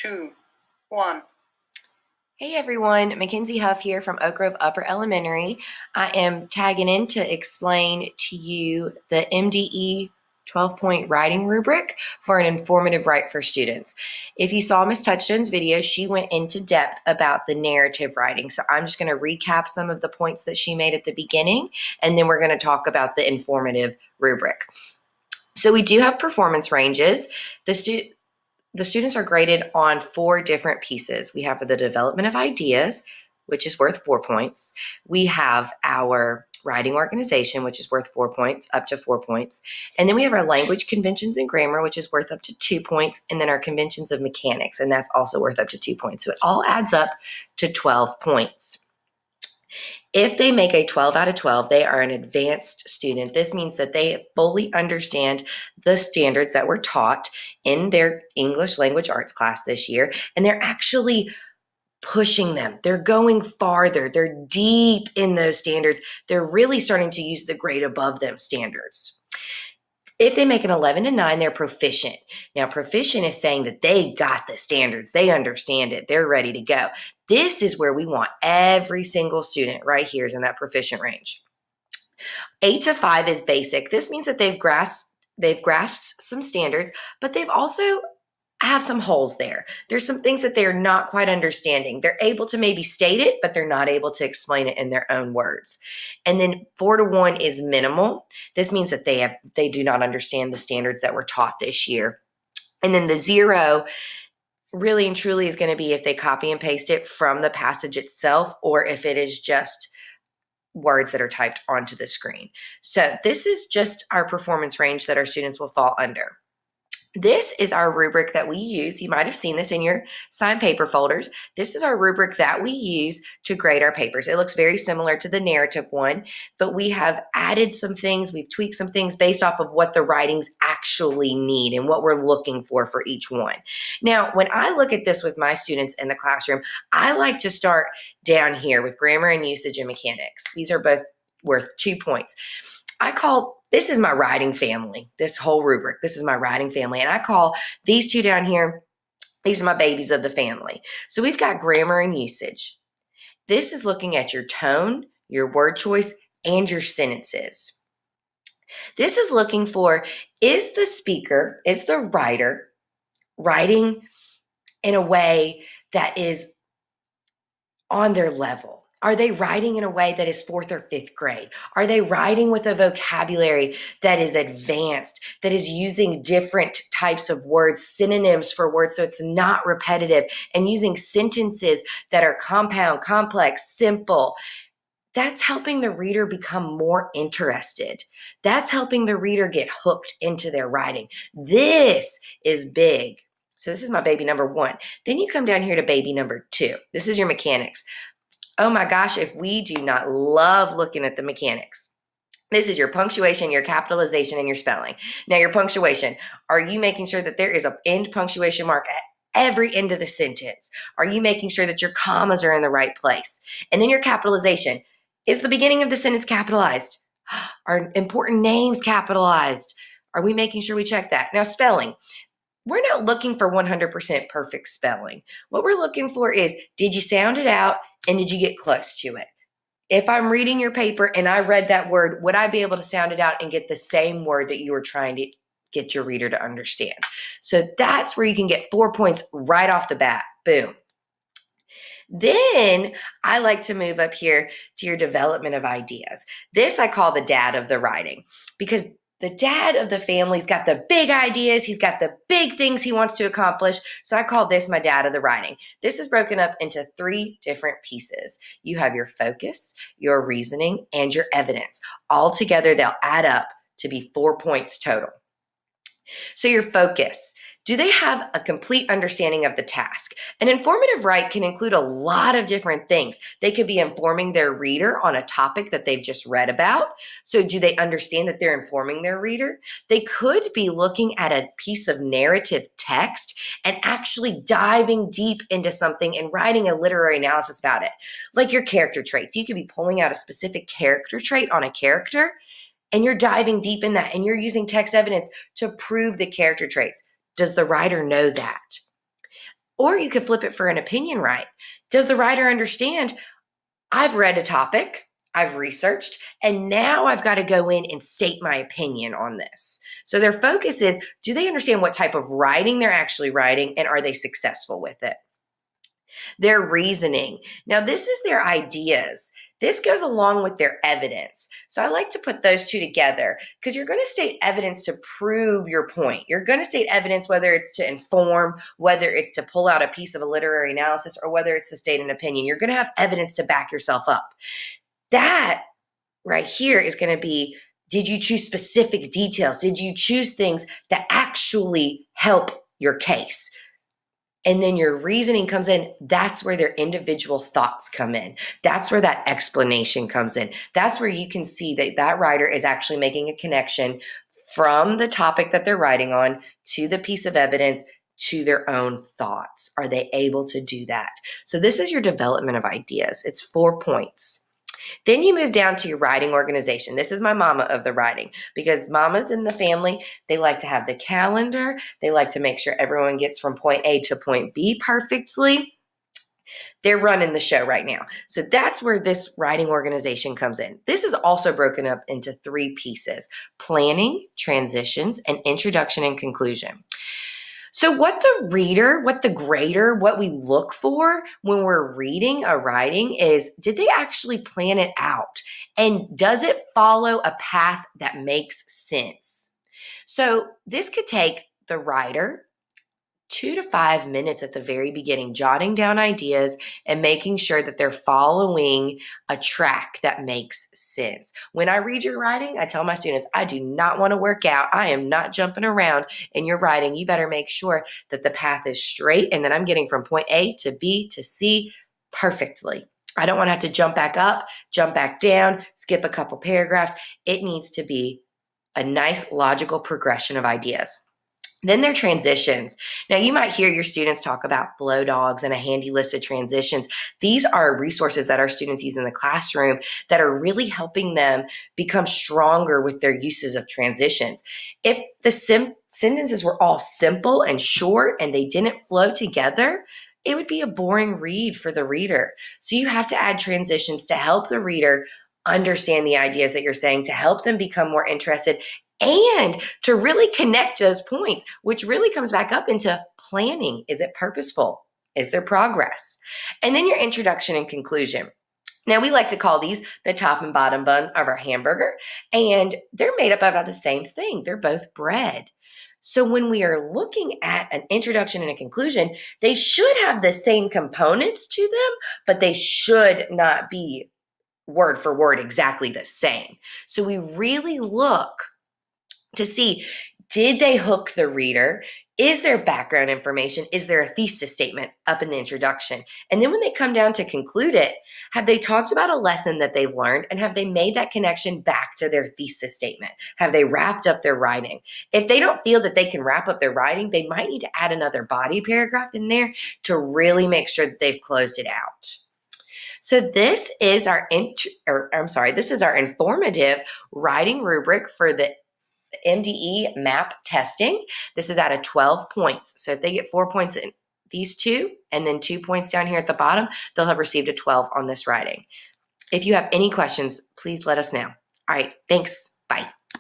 2, 1. Hey everyone, Mackenzie Huff here from Oak Grove Upper Elementary. I am tagging in to explain to you the MDE 12-point writing rubric for an informative write for students. If you saw Miss Touchstone's video, she went into depth about the narrative writing. So I'm just going to recap some of the points that she made at the beginning, and then we're going to talk about the informative rubric. So we do have performance ranges. The students are graded on 4 different pieces. We have the development of ideas, which is worth 4 points. We have our writing organization, which is worth 4 points, up to 4 points. And then we have our language conventions and grammar, which is worth up to 2 points. And then our conventions of mechanics, and that's also worth up to 2 points. So it all adds up to 12 points. If they make a 12 out of 12, they are an advanced student. This means that they fully understand the standards that were taught in their English language arts class this year, and they're actually pushing them. They're going farther. They're deep in those standards. They're really starting to use the grade above them standards. If they make an 11 to 9, they're proficient. Now, proficient is saying that they got the standards. They understand it. They're ready to go. This is where we want every single student right here is in that proficient range. 8 to 5 is basic. This means that they've grasped some standards, but they've also have some holes there. There's some things that they're not quite understanding. They're able to maybe state it, but they're not able to explain it in their own words. And then 4 to 1 is minimal. This means that they do not understand the standards that were taught this year. And then the 0 really and truly is going to be if they copy and paste it from the passage itself, or if it is just words that are typed onto the screen. So this is just our performance range that our students will fall under. This is our rubric that we use. You might have seen this in your signed paper folders. This is our rubric that we use to grade our papers. It looks very similar to the narrative one, but we have added some things. We've tweaked some things based off of what the writings actually need and what we're looking for each one. Now, when I look at this with my students in the classroom, I like to start down here with grammar and usage and mechanics. These are both worth 2 points. This is my writing family, this whole rubric. This is my writing family. And I call these 2 down here, these are my babies of the family. So we've got grammar and usage. This is looking at your tone, your word choice, and your sentences. This is looking for, is the speaker, is the writer writing in a way that is on their level? Are they writing in a way that is 4th or 5th grade? Are they writing with a vocabulary that is advanced, that is using different types of words, synonyms for words, so it's not repetitive, and using sentences that are compound, complex, simple? That's helping the reader become more interested. That's helping the reader get hooked into their writing. This is big. So this is my baby number 1. Then you come down here to baby number 2. This is your mechanics. Oh my gosh, if we do not love looking at the mechanics. This is your punctuation, your capitalization, and your spelling. Now, your punctuation, are you making sure that there is an end punctuation mark at every end of the sentence? Are you making sure that your commas are in the right place? And then your capitalization, is the beginning of the sentence capitalized? Are important names capitalized? Are we making sure we check that? Now, spelling. We're not looking for 100% perfect spelling. What we're looking for is, did you sound it out and did you get close to it? If I'm reading your paper and I read that word, would I be able to sound it out and get the same word that you were trying to get your reader to understand? So that's where you can get 4 points right off the bat. Boom. Then I like to move up here to your development of ideas. This I call the dad of the writing, because the dad of the family's got the big ideas. He's got the big things he wants to accomplish. So I call this my dad of the writing. This is broken up into 3 different pieces. You have your focus, your reasoning, and your evidence. All together, they'll add up to be 4 points total. So your focus. Do they have a complete understanding of the task? An informative write can include a lot of different things. They could be informing their reader on a topic that they've just read about. So do they understand that they're informing their reader? They could be looking at a piece of narrative text and actually diving deep into something and writing a literary analysis about it. Like your character traits. You could be pulling out a specific character trait on a character, and you're diving deep in that, and you're using text evidence to prove the character traits. Does the writer know that? Or you could flip it for an opinion write. Does the writer understand, I've read a topic, I've researched, and now I've got to go in and state my opinion on this. So their focus is, do they understand what type of writing they're actually writing, and are they successful with it? Their reasoning. Now, this is their ideas. This goes along with their evidence. So I like to put those two together because you're going to state evidence to prove your point. You're going to state evidence whether it's to inform, whether it's to pull out a piece of a literary analysis, or whether it's to state an opinion. You're going to have evidence to back yourself up. That right here is going to be, did you choose specific details? Did you choose things that actually help your case? And then your reasoning comes in. That's where their individual thoughts come in. That's where that explanation comes in. That's where you can see that that writer is actually making a connection from the topic that they're writing on to the piece of evidence to their own thoughts. Are they able to do that? So this is your development of ideas. It's 4 points. Then you move down to your writing organization. This is my mama of the writing, because mamas in the family, they like to have the calendar. They like to make sure everyone gets from point A to point B perfectly. They're running the show right now. So that's where this writing organization comes in. This is also broken up into 3 pieces: planning, transitions, and introduction and conclusion. So what the reader, what the grader, what we look for when we're reading a writing is, did they actually plan it out? And does it follow a path that makes sense? So this could take the writer 2 to 5 minutes at the very beginning, jotting down ideas and making sure that they're following a track that makes sense. When I read your writing, I tell my students, I do not want to work out. I am not jumping around in your writing. You better make sure that the path is straight and that I'm getting from point A to B to C perfectly. I don't want to have to jump back up, jump back down, skip a couple paragraphs. It needs to be a nice logical progression of ideas. Then there are transitions. Now, you might hear your students talk about flow dogs and a handy list of transitions. These are resources that our students use in the classroom that are really helping them become stronger with their uses of transitions. If the sentences were all simple and short and they didn't flow together, it would be a boring read for the reader. So you have to add transitions to help the reader understand the ideas that you're saying, to help them become more interested, and to really connect those points, which really comes back up into planning. Is it purposeful? Is there progress? And then your introduction and conclusion. Now, we like to call these the top and bottom bun of our hamburger, and they're made up of the same thing. They're both bread. So when we are looking at an introduction and a conclusion, they should have the same components to them, but they should not be word for word exactly the same. So we really look to see, did they hook the reader? Is there background information? Is there a thesis statement up in the introduction? And then when they come down to conclude it, have they talked about a lesson that they've learned, and have they made that connection back to their thesis statement? Have they wrapped up their writing? If they don't feel that they can wrap up their writing, they might need to add another body paragraph in there to really make sure that they've closed it out. So this is our informative writing rubric for the MDE MAP testing. This is out of 12 points. So if they get 4 points in these 2 and then 2 points down here at the bottom, they'll have received a 12 on this writing. If you have any questions, please let us know. All right, thanks. Bye.